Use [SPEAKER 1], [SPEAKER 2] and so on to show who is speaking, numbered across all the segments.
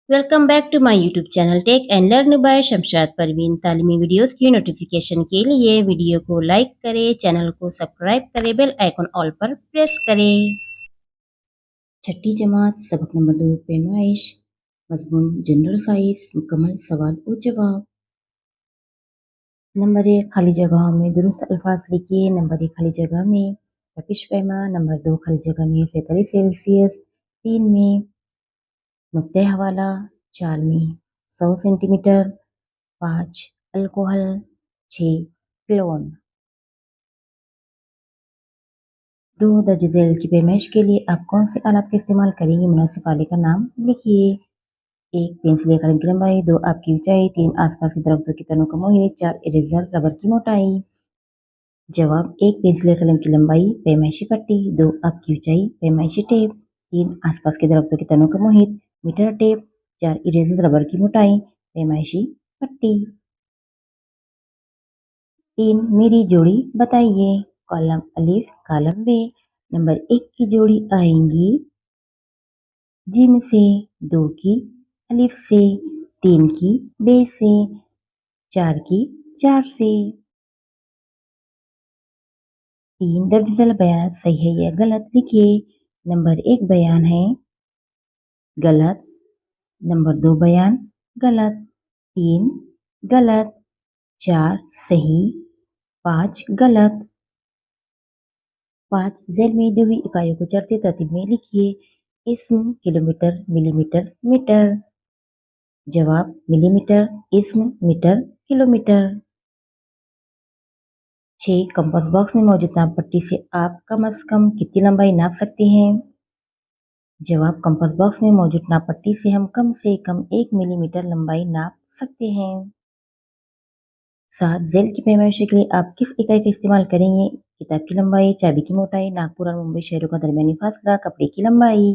[SPEAKER 1] Welcome back to my YouTube channel take and learn by Shamshad Parveen. तालीमी videos की notification के लिए वीडियो को लाइक करें, चैनल को सब्सक्राइब करें, बेल आइकन ऑल पर प्रेस करें। छठी जमात सबक नंबर 2 पैमाइश मजमून जनरल साइंस मुकम्मल सवाल और जवाब। नंबर 1 खाली जगहों में दुरुस्त अल्फाज लिखिए। नंबर 1 खाली जगह में तपिश पैमा। नंबर 2 खाली जगह में 43 सेल्सियस। 3 में नुक्ते हवाला। 4 में 100 सेंटीमीटर। 5 अल्कोहल। 6 क्लोन। 2 दर्ज झैल की पैमाइश के लिए आप कौन से आलात का इस्तेमाल करेंगे? मुनासिब आले का नाम लिखिए। 1 पेंसिल या कलम की लंबाई। 2 आपकी ऊंचाई। 3 आसपास के दरख्तों की तनों का मोहित। 4 इरेजर रबर की मोटाई। जवाब 1 पेंसिल या कलम की लंबाई पैमाइशी पट्टी। 2 आपकी ऊंचाई पैमाइशी टेप। 3 आसपास के दरख्तों की तनों का मोहित मीटर टेप। 4 इरेजर रबर की मोटाई पैमाइशी पट्टी। 3 मेरी जोड़ी बताइए। कॉलम अलिफ कॉलम बे। नंबर 1 की जोड़ी आएंगी जिम से। 2 की अलिफ से। 3 की बे से। 4 की चार से। 3 दर्ज झैल बयान सही है या गलत लिखिए। नंबर 1 बयान है गलत। नंबर 2 बयान गलत। 3 गलत। 4 सही। 5 गलत। 5 झैल में दी हुई इकाइयों को चढ़ती तरतीब में लिखिए। इस्म किलोमीटर मिलीमीटर मीटर। जवाब मिलीमीटर इस्म मीटर किलोमीटर। 6 कंपास बॉक्स में मौजूद नाप पट्टी से आप कम से कम कितनी लंबाई नाप सकते हैं? जवाब कंपास बॉक्स में मौजूद नाप पट्टी से हम कम से कम 1 मिलीमीटर लंबाई नाप सकते हैं। 7 झैल की पैमाइश के लिए आप किस इकाई का इस्तेमाल करेंगे? किताब की लंबाई। चाबी की मोटाई। नागपुर और मुंबई शहरों का दरमियानी फासला। कपड़े की लंबाई।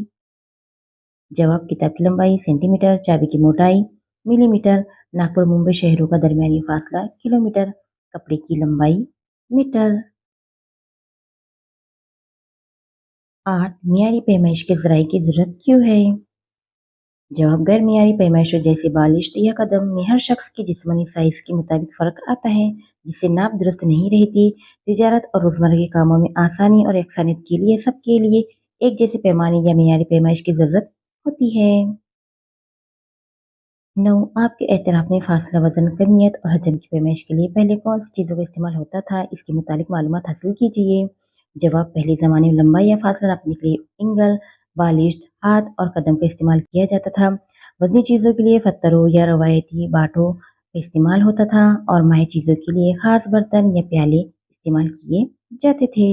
[SPEAKER 1] जवाब किताब की लंबाई सेंटीमीटर। चाबी की मोटाई मिलीमीटर। नागपुर मुंबई शहरों का दरमियानी फासला किलोमीटर। कपड़े की लंबाई मीटर। 8 मियारी पैमाइश के जराये की जरूरत क्यों है? जवाब गैर मियारी पैमाइशों जैसे बालिश या कदम में हर शख्स की जिस्मानी साइज के मुताबिक फर्क आता है, जिससे नाप दुरुस्त नहीं रहती। तिजारत और रोजमर्रा के कामों में आसानी और यकसानियत के लिए सबके लिए एक जैसे पैमाने या मियारी पैमाइश की जरूरत होती है। 9 आपके एतराफ में फासला वजन कमियत और हजम की पैमाइश के लिए पहले कौन सी चीज़ों का इस्तेमाल होता था? इसके मुतालिक मालूमात हासिल कीजिए। जवाब पहले ज़माने में लंबाई या फासला नापने के लिए इंगल, बालिश, हाथ और कदम का इस्तेमाल किया जाता था। वजनी चीज़ों के लिए पत्थरों या रवायती बाटों का इस्तेमाल होता था और माही चीज़ों के लिए खास बर्तन या प्याले इस्तेमाल किए जाते थे।